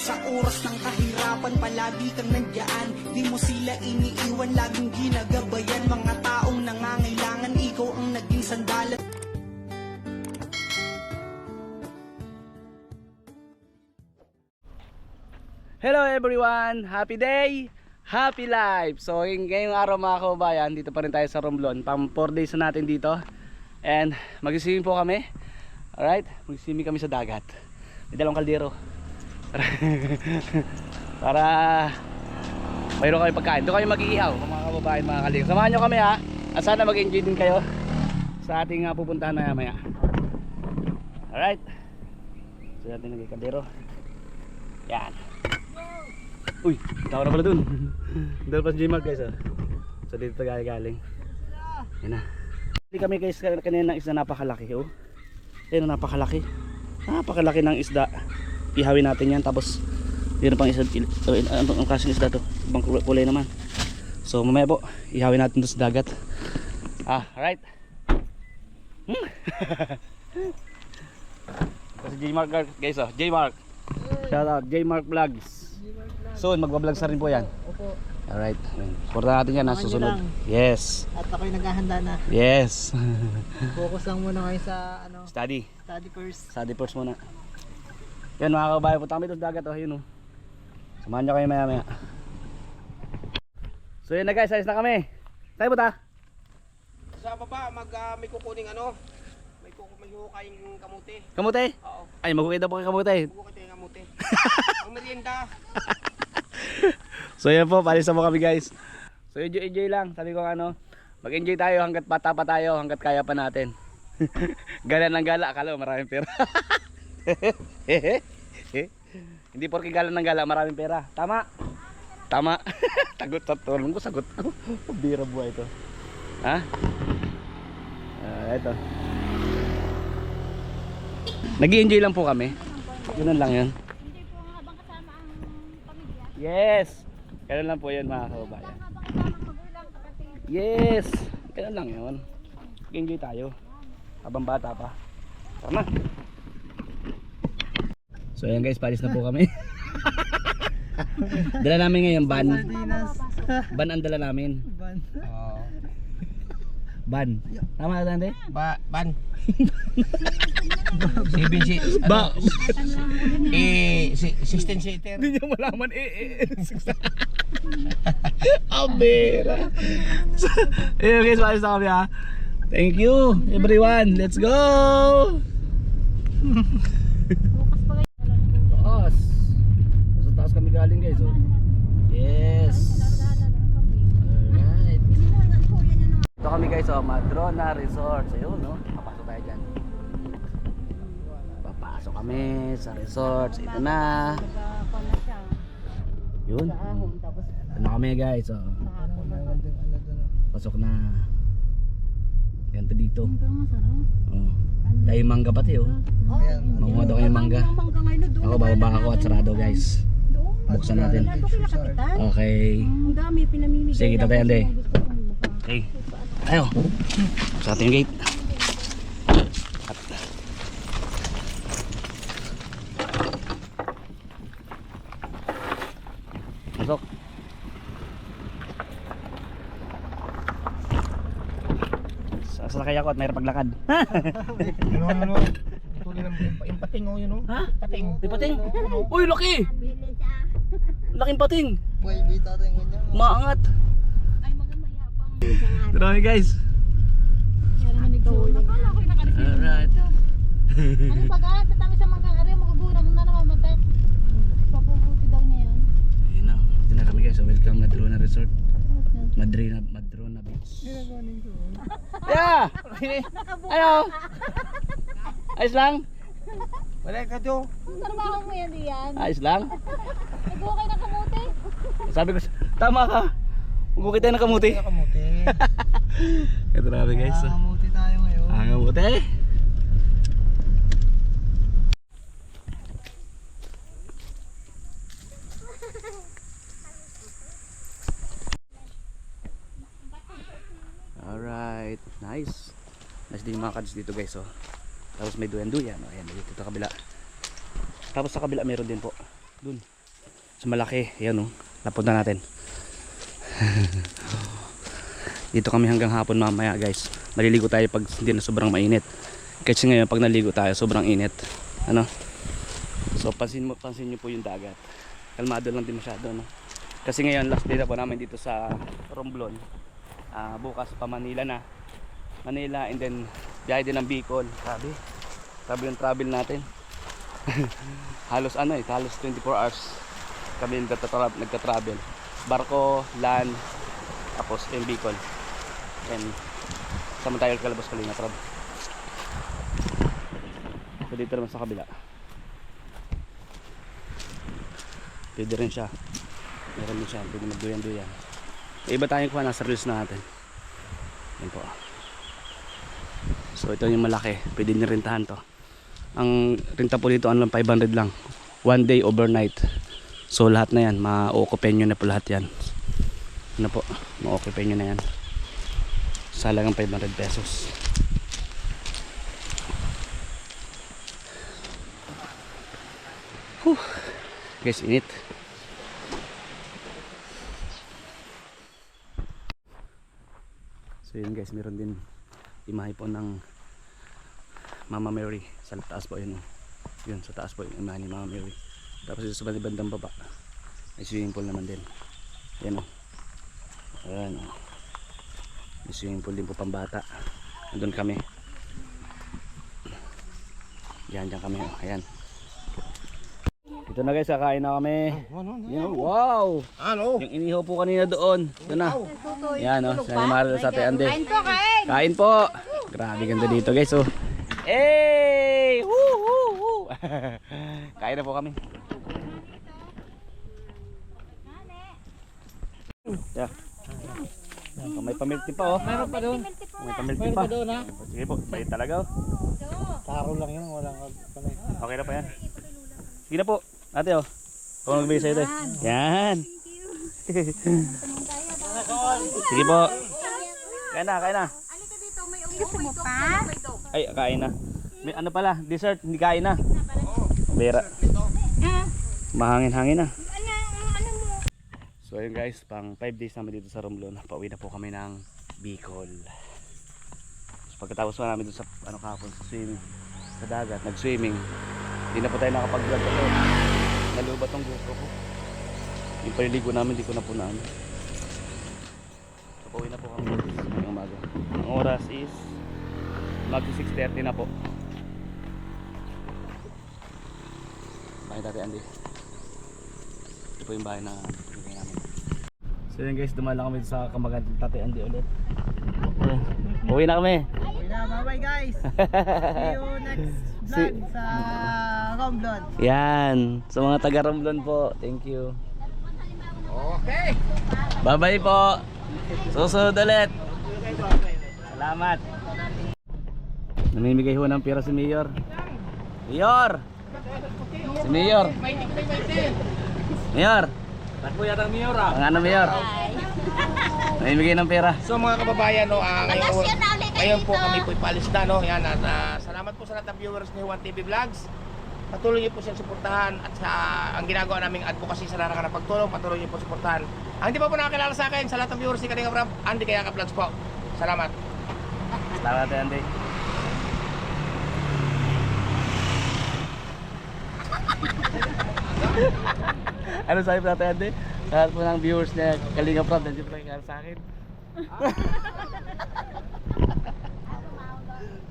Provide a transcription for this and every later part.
Sa oras ng kahirapan, palagi kang nandiyan. Di mo sila iniiwan, laging ginagabayan. Mga taong nangangailangan, ikaw ang naging sandalan. Hello everyone! Happy day! Happy life! So ngayong araw mga kababayan, dito pa rin tayo sa Romblon. Pang 4 days na natin dito. And mag-swimming po kami. Alright? Mag-swimming kami sa dagat. May dalawang kaldero. Para mayroon kami pagkain. Doon kayo mag-iihaw mga kababayan, mga kalingap. Samahan nyo kami ha. At sana mag-enjoy din kayo sa ating pupuntahan na maya. Alright? So natin naging kaldero. Yan. Uy, tao na pala dun. Dahil pa si J-Mark guys oh. So dito tayo galing. Yan na. Hindi kami guys kanina ng isda napakalaki oh. Yan na, napakalaki. Napakalaki ng isda. Ihawin natin yan tapos dito pang isda. Ang kasing isda to? Ibang kulay naman. So mamaya po ihawin natin to sa dagat. Alright. Si J-Mark guys oh. J-Mark. Shout out J-Mark Vlogs. Soon magbablog sa rin po yan. Opo. Alright. Porta natin yan susunod. Yes. At ako'y naghahanda na. Yes. Focus lang muna ngayon sa ano, Study. study first. Study first muna. Yan mga kababayan, punta kami doon sa dagat oh, yun oh. Samahan nyo kayo maya maya. So yun na guys, alis na kami. Tayo punta? Sa baba, may kukuning ano, may hukaying kamuti. Kamuti? Oo, Ay magkukita po kayo kamuti. bukit yung kamuti. Ang merienda. So yan po, palis na po kami guys. So enjoy lang. Sabi ko ano, mag-enjoy tayo hanggat bata pa tayo, hanggat kaya pa natin. Gala ng gala, akala mo maraming pera. Hindi porke gala ng gala, maraming pera. Tama? Tama. Tagot sa tulong ko, sagot ko. Bira buhay ito. Ha? Ito. Nag-i-enjoy lang po kami. Ganun lang yun. Hindi po habang kasama ang pamilya. Yes! Ganun lang po yun mga kababayan. Habang kasama ang magulang, kapatid. Yes! Ganun lang yun. Enjoy tayo. Habang bata pa. Tama. So ayan guys, palis na po kami. Dala namin ngayon ban. Sardinas. Ban ang dala namin. Ban. Oo. Ban. Tama na tante? Ban. 7 Ba! 16 seater. Hindi niya malaman Abera. Ayun guys, palis na kami ha. Thank you everyone. Let's go! Taas. Nasa taas kami galing guys oh. Yes. Alright. Ito kami guys oh, Madrona Resort. Ayun no, papasok tayo dyan. Papasok kami sa resort. Ito na. Yun. Ito na kami guys oh. Pasok na. Ganito dito. Oh. Tayo mangga pati oh. Manguha daw kayo mangga. Ako bababa ako at sarado guys. Buksan natin. Okay. Ang dami pinamimigay. Sige, tatay Ande. Okay. Ayo. Sa ating gate. Masok. Sasakay ako at mayroon paglakad. Ano? Tuloy ng yung pating oh, yun oh. Ha? Pating. May pating? Uy, laki! Laking pating! Pwede tayo ganyan. Maangat! Ay, magamayapang. Marami guys! Nakala ko'y nakareceive. Alright. Ano baga? Tatami sa manggang ari, magugurang na namamatay. Papubuti daw niya yan. Ayun na, dito na kami guys. So, welcome Madrona Resort. Madrona Beach. Yeah! Ano? Ayos lang? Wala ka jo. Ang trabaho mo yan, diyan. Ayos lang? Nag-ukay na kamuti. Sabi ko, tama ka. Bukit tayo ng kamuti. Kamuti. Ito na kami guys. Kamuti tayo ngayon. Kamuti. Alright, nice. Nice din yung mga kads dito guys oh. Tapos may duyan-duyan. Ayan, dito sa kabila. Tapos sa kabila meron din po. Dun. sa malaki. Ayan, oh. Napunta natin. Dito kami hanggang hapon mamaya, guys. Maliligo tayo pag hindi na sobrang mainit. Kasi ngayon pag naligo tayo sobrang init. Ano? So pansin niyo po yung dagat. Kalmado lang din masyado, no? Kasi ngayon last day na po namin dito sa Romblon. Bukas pa Manila na. Manila and then biyahe din ng Bicol. Grabe. Grabe yung travel natin. halos halos 24 hours kami nagta-travel. Barko, land, tapos yung Bicol. And sama tayo Kalabas Kalinga. So dito naman sa kabila. Pwede rin siya. Meron din siya. Pwede magduyan-duyan. Iba tayong kuha nasa reels natin. Yan po. So ito yung malaki. Pwede nyo rintahan to. Ang rinta po dito ano lang 500 lang. 1 day overnight. So lahat na yan. Ma-occupy nyo na po lahat yan. Ano po. Ma-occupy nyo na yan. Sa halagang 500 pesos. Whew. Guys, init. So yun guys, meron din imahe po ng Mama Mary sa taas po yun. Yun, sa taas po yung imahe ni Mama Mary. Tapos dito sa bandang baba may swimming pool naman din. Ayan o. Ayan o. May swimming pool din po pambata. Nandun kami. Diyan kami o. Ayan. Ito na guys, kakain na kami. Yan, wow! Ano? Yung inihaw po kanina doon. Ito na. Yan o. Sinanimaral sa Ate Ande. Kain po, kain! Kain po! Grabe ganda dito guys oh. Hey! Woo! Woo! Woo! Kain na po kami. Yeah. May pamilti pa oh. Meron pa doon. May pamilti Meron pa. pa doon ha. Sige po, bait talaga oh. Taro lang yun, walang kamay. Okay na pa yan. Sige na po, ate oh. Kung nagbigay sa'yo ito. Yan. Sige po. Kain na, kain na. Gusto mo pa? Ay, kain na. May ano pala, dessert, hindi kain na. Bera. Mahangin-hangin na. So ayun guys, pang 5 days namin dito sa Romblon. Pauwi na po kami ng Bicol. So, pagkatapos pa namin dito sa ano kahapon sa swimming, sa dagat, nag-swimming. Hindi na po tayo nakapag-vlog kasi nalubat ang GoPro ko. Yung paliligo namin, hindi ko na po na ano. So pauwi na po kami ngayong umaga. Ang oras is magsi 6:30 na po. Bahay Ate Andy. Ito po yung bahay na pinigay namin. So yun guys, dumaan lang kami sa Kamagan Ate Andy ulit. Uwi na kami. Okay na, bye-bye guys. See you next vlog sa Romblon. Yan, sa mga taga Romblon po. Thank you. Okay. Bye bye po. Susunod ulit. Salamat. Namimigay ho ng pera si Mayor. Mayor! Si Mayor. Mayor! Takbo yata ang Mayor ah. Ang ano Mayor? Namimigay ng pera. So mga kababayan, no, ngayon po kami po ipalis na, no. Yan, at salamat po sa lahat ng viewers ni Juan TV Vlogs. Patuloy niyo po siyang suportahan at sa ang ginagawa naming advocacy sa larangan ng pagtulong, patuloy niyo po suportahan. Ang hindi pa po nakakilala sa akin, sa lahat ng viewers ni Kalinga Prab, Andy Kayaka Vlogs po. Salamat. Salamat Andy. Ano sabi po natin Andy? Sa lahat po ng viewers niya Kalinga Prab, nandiyo po nakikilala sa akin.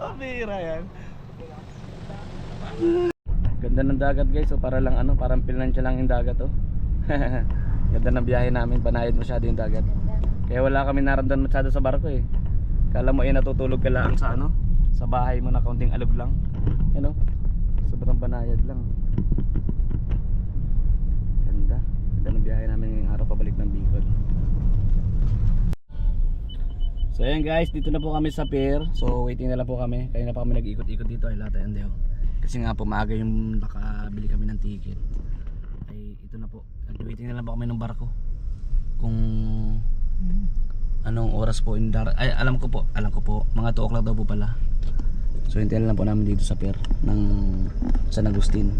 Oh, bira yan. Ganda ng dagat guys, so para lang ano, parang pinansya lang yung dagat oh. Ganda ng biyahe namin, banayad masyado yung dagat. Kaya wala kami naramdaman masyado sa barko eh. Kala mo natutulog ka lang sa ano, sa bahay mo na kaunting alog lang. Yan oh. Sobrang banayad lang. Ganda. Ganda ng biyahe namin ngayong araw pabalik ng Bicol. So ayan guys, dito na po kami sa pier. So waiting na lang po kami. Kaya na pa kami nag-ikot-ikot dito ay lahat ay oh. Kasi nga po maaga yung nakabili kami ng ticket. Ay ito na po. Nag-waiting na lang po kami ng barko. Kung anong oras po ay alam ko po mga 2 o'clock daw po pala. So hintayin na lang po namin dito sa pier ng San Agustin,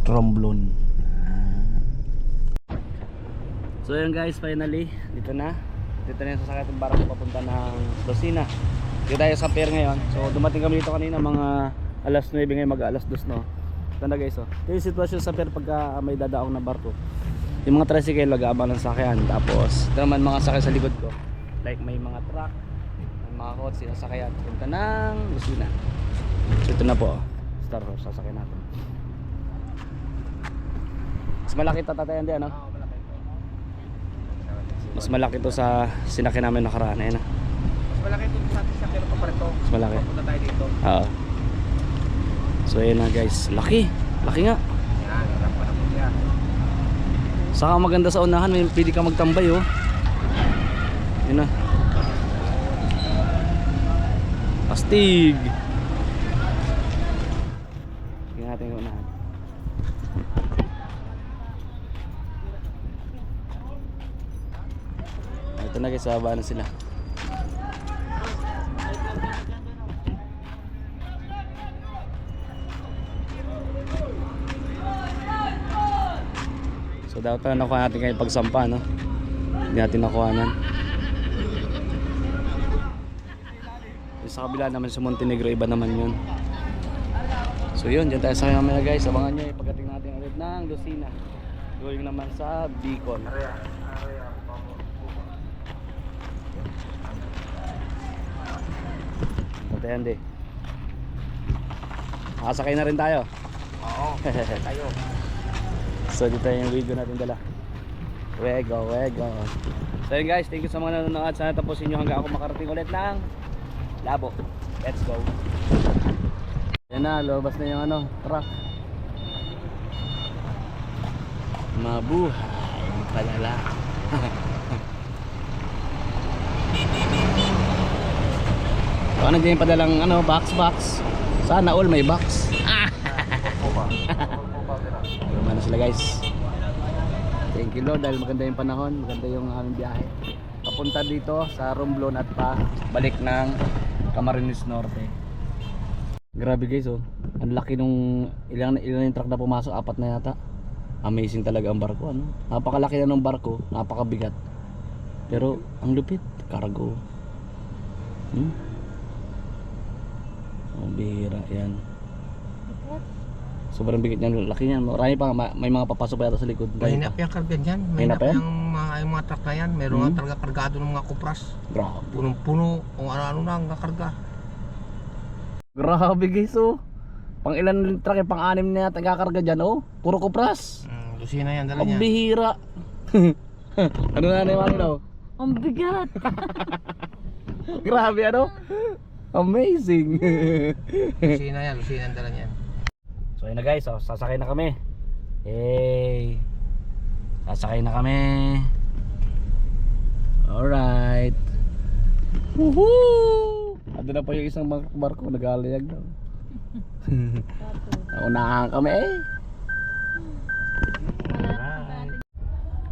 Romblon. So yun guys, finally, dito na yung sasakyan ng barko papunta ng Lucena. Dito tayo sa pier ngayon. So dumating kami dito kanina mga alas 9, ngayon mag alas 2 no. Ito na guys, oh. Ito yung sitwasyon sa pier pagka may dadaong na barko. Yung mga tricycle nag-aabang ng sakyan. Tapos ito naman mga sakyan sa likod ko. Like may mga truck, may mga kotse na sakyan papunta ng Lucena. So ito na po, Star Horse, sasakyan natin. Mas malaki tatatayan din, ano? Mas malaki to sa sinakyan namin nakaraan. Ayan na. Mas malaki ito sa atin sa pero pa rin to. Mas malaki. Papunta tayo dito. Oo. So ayan na guys. Laki. Laki nga. Yan, harap pa na po siya. Saka maganda sa unahan. May pwede ka magtambay oh. Yun na. Astig. Tingnan natin yung unahan. Ito na guys, sababa na sila. So dapat pala nakuha natin kayo pagsampa, no? Hindi natin nakuhanan. Yung sa kabila naman sa Montenegro, iba naman yun. So yun, dyan tayo sa kanya guys. Abangan nyo pagdating natin ulit ng Lucena. Going naman sa Bicol. Patayan di. Nakasakay na rin tayo. Oo. Tayo. So dito yung video natin dala. Wego. So yun guys, thank you sa mga nanonood. Sana tapusin nyo hanggang ako makarating ulit ng Labo. Let's go. Yan na, lobas na yung ano, truck. Mabuhay palala. So ano dyan yung padalang ano, box. Sana all may box. Gumana sila guys. Thank you Lord dahil maganda yung panahon, maganda yung aming biyahe. Papunta dito sa Romblon at pa balik ng Camarines Norte. Grabe guys oh. Ang laki nung ilan yung truck na pumasok, 4 na yata. Amazing talaga ang barko ano. Napakalaki na ng barko, napakabigat. Pero ang lupit, cargo. Ang bihira yan. Sobrang bigat niyan, laki niyan. Marami pa, may mga papasok pa yata sa likod. Mahinap yung karga dyan. Mahinap Mahinap yan? yung mga truck na yan. Meron nga talaga kargado ng mga kupras. Grabe. Punong-puno kung ano-ano na ang kakarga. Grabe guys oh. Pang ilan truck yung pang 6 na yata kakarga dyan oh. Puro kupras. Lucena yan dala Ang niya. bihira. Ano na naman daw? Ang bigat. Grabe ano? Amazing. Lucena yan dala niya. So ayun na guys, oh, sasakay na kami. Hey. Sasakay na kami. Alright. Woohoo! Ando na po yung isang barko, nag-aalayag daw. Naunahan kami eh.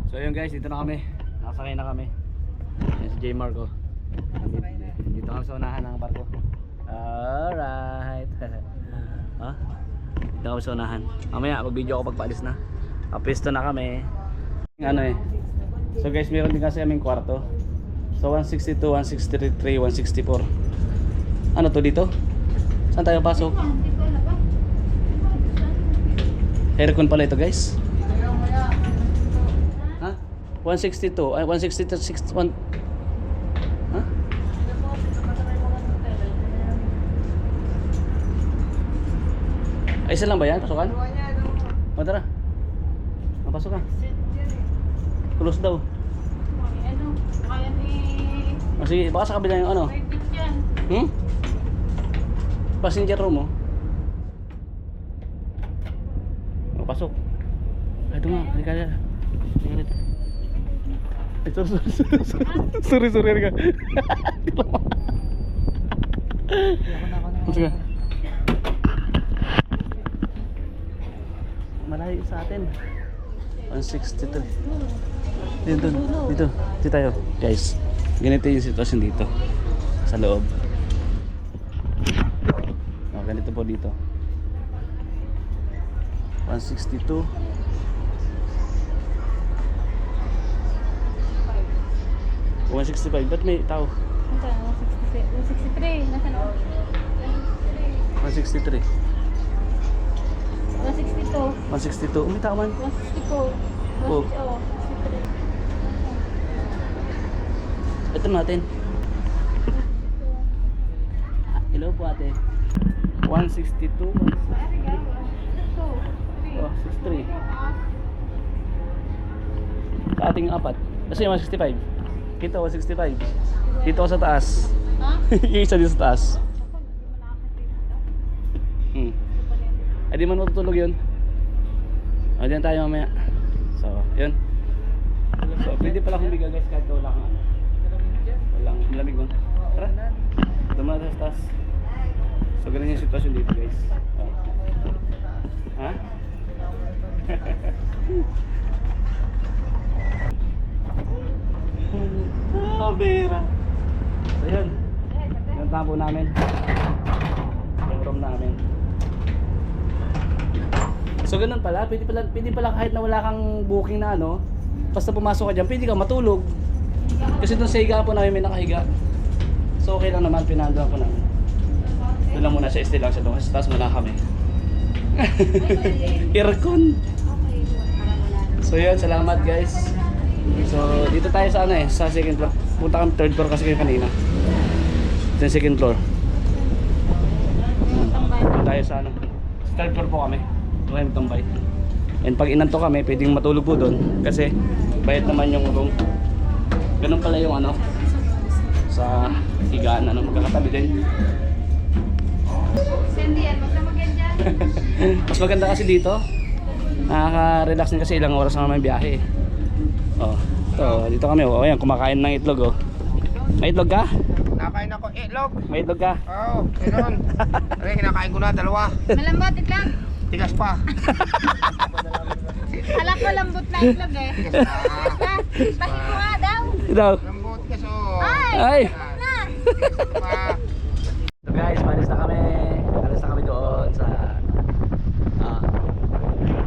So ayun guys, dito na kami. Nakasakay na kami. Yan si J Marco. Dito kami sa unahan ng barko. Alright. Huh? Dito kami sa unahan. Mamaya mag-video ako pagpaalis na. Apisto na kami. Ano eh. So guys, meron din kasi kaming kwarto. So 162, 163, 164. Ano to dito? Saan tayo pasok? Aircon pala ito guys. Ha? 162, ay 163, 61. Ha? Ay, isa lang ba yan? Pasukan? O tara. Mapasok ka. Close daw. Ano? Kaya ni... O sige, baka sa kabila yung ano. Private yan. Passenger room oh. O, pasok. Ay, ito nga. Halika na. Halika rito. Ay, sorry. Sorry ka. Sige. Malayo sa atin. 163. Dito tayo. Guys, ganito yung sitwasyon dito. Sa loob. O, ganito po dito. 162. 165. Ba't may tao? Nasaan? 163. Nasaan ako? 163. 162. 162. May tao man. 164. Oh. 163. Ito natin. Hello po ate. 162. 63. Sa ating apat. Kasi 165. Kita 165. Dito ako sa taas. Ha? Yung isa dito sa taas. Ay di man matutulog yun. O diyan tayo mamaya. So yun. So pwede pala humiga guys kahit wala kang ano. Walang malamig mo. Tara. Dumaan sa taas. So ganun yung sitwasyon dito guys. Ha? Bira. So yun. Yung tampo namin. Yung room namin. So ganun pala, pwede pala kahit na wala kang booking na ano, basta pumasok ka dyan, pwede ka matulog. Kasi doon sa higa po namin may nakahiga. So okay lang naman, pinandoan ko namin. Doon lang muna siya, stay lang siya doon, kasi taas muna kami. Aircon. So yun, salamat guys. So dito tayo sa ano sa second floor. Punta kami third floor kasi kayo kanina. Ito yung second floor. Dito tayo sa ano. Sa third floor po kami. Doon kami tambay. And pag inanto kami, pwedeng matulog po doon. Kasi bayad naman yung room. Ganun pala yung ano. Sa higaan, ano, magkakatabi din. Sandy yan, magdamag yan dyan. Mas maganda kasi dito. Nakaka-relax din kasi ilang oras na may biyahe. Oh, ito, dito kami. Oh, ayan, kumakain ng itlog oh. May itlog ka? Nakain ako itlog. May itlog ka? Oo, ganoon. Ano yung kinakain ko na, dalawa. Malambot itlog. Tigas pa. Alam ko lambot na itlog eh. Tigas pa. Tahi ko nga daw. Ito. Lambot kaso. Ay! Na. Tigas pa. So guys, palis na kami. Alis na kami doon sa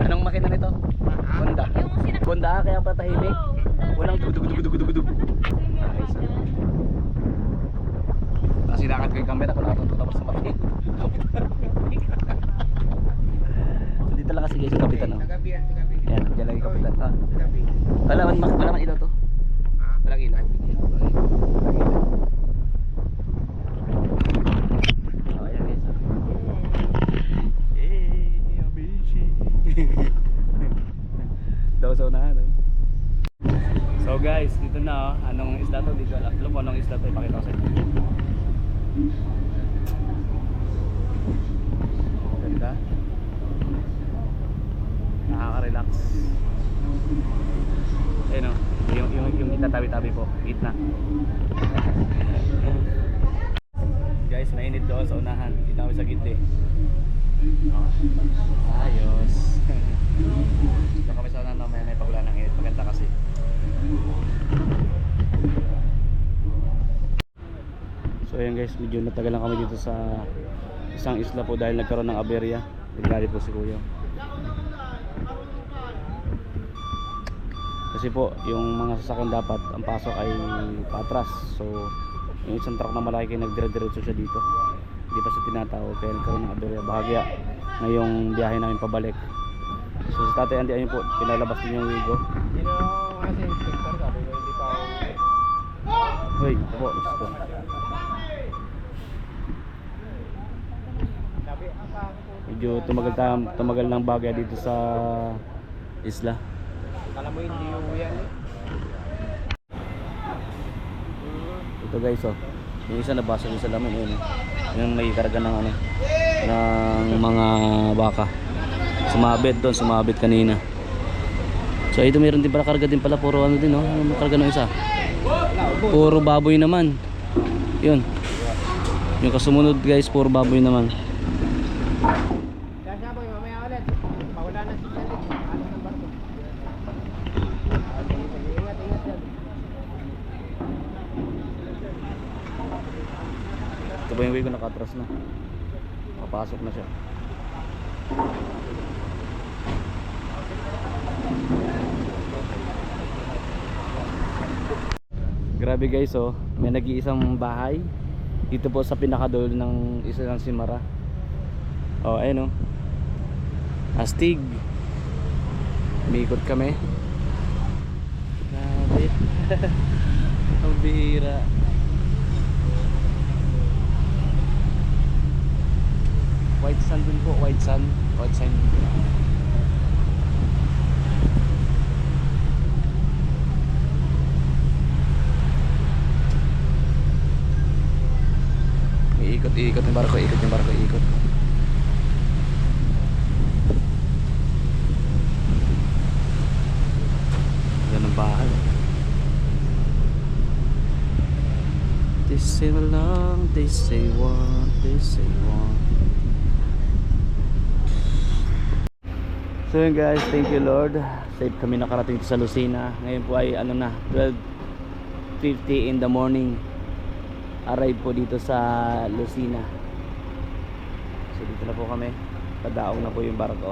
anong makina nito? Honda. Yung Honda, kaya pa tahimik. Walang dugdug. Nasinakat ko yung camera kung nakatuto tapos sa mapin. Dito lang kasi guys yung kapitan oh. Tagabi yan, tagabi. Yan, dyan lang yung kapitan. Tagabi. Wala man ilaw to. Walang ilaw. Oh, ayan guys. Daw sa unahan. So guys, dito na oh. Anong isla to? Dito alam ko anong isla to. Ipakita ko sa inyo. Ganda. Nakaka-relax. Ayun oh. Yung itatabi-tabi po. Gitna. Guys, mainit doon sa unahan. Dito kami sa gitna. Oh. Ayos. Dito kami sa unahan. May pagulan ng init. Maganda kasi. So ayan guys, medyo natagal lang kami dito sa isang isla po dahil nagkaroon ng aberya. Naggali po si kuya. Kasi po, yung mga sasakyan dapat ang pasok ay patras. So yung isang truck na malaki nagdire-diretso siya dito. Hindi pa siya tinatawag kaya nagkaroon ng aberya. Bahagya ngayong biyahe namin pabalik. So sa Tatay Andy ayun po, pinalabas din yung Wigo. Kasi inspector sabi ko hindi pa ako. Hoy, po, gusto. Medyo tumagal ng bagay dito sa isla. Alam mo hindi yan eh. Ito guys oh. Yung isa nabasa yung salamin yun. Yung may karga ng ano ng mga baka. Sumabit kanina. So ito meron din pala karga din pala puro ano din oh. Ano karga ng isa? Puro baboy naman. Yun. Yung kasumunod guys, puro baboy naman. Kaya boy, mamaya ulit. Pawala na si Janet. Alis ng barko. Ingat dyan. Ito ba yung way ko nakatras na? Papasok na siya. Grabe guys, oh. May nag-iisang bahay dito po sa pinakadulo ng isa ng Simara. Oh, ayun oh. Astig. Umikot kami. Grabe. Ang bihira. White sand dun po, white sand. White sand. Ikot yung barko, ikot yung barko, ikot. Yan ang bahay. They say long, they say one, they say one. So yun guys, thank you Lord. Safe kami nakarating sa Lucena. Ngayon po ay ano na, 12:50 in the morning. Arrive po dito sa Lucena. So dito na po kami. Padaong na po yung barko.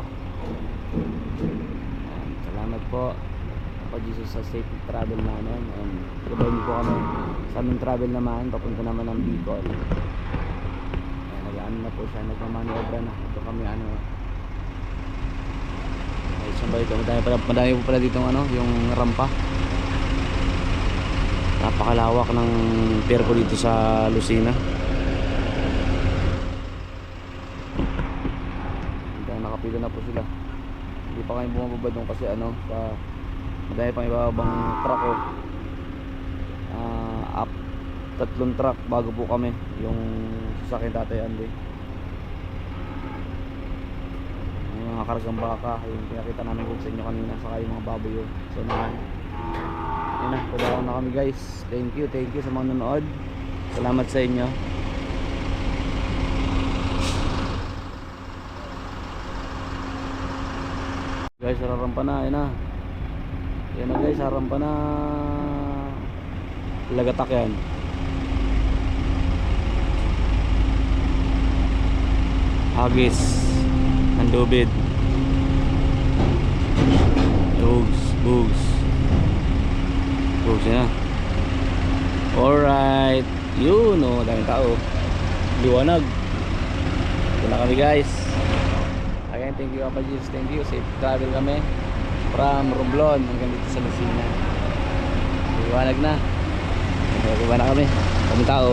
Salamat po ako Jesus sa safe travel namin. And goodbye po kami sa aming travel naman. Papunta naman ng Bicol. Nag-ano na po siya. Nagmamaniobra na. Ito kami ano. Ay sambay ito. Madami po pala dito yung rampa. Napakalawak ng pier po dito sa Lucena. Nakapila na po sila. Hindi pa kami bumababa doon kasi madami pang ibabang truck up 3 truck bago po kami yung sasakyan Tatay Andy. Yung mga kargang baka yung pinakita namin kung sa inyo kanina, saka yung mga baboy yun. So naman yun na, padaw na kami guys. Thank you sa mga nanonood. Salamat sa inyo. Guys, rarampa na, yun na. Yan na guys, harampa na. Lagatak yan. Hagis Handubid Bugs yan na. Alright. Yun o, daming tao. Liwanag. Ito na kami guys. Again, thank you Papa Jesus. Thank you. Safe travel kami from Romblon hanggang dito sa Lucena. Liwanag na. Nagkakaba na kami. Kaming tao.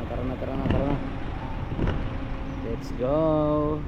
Tara na. Let's go.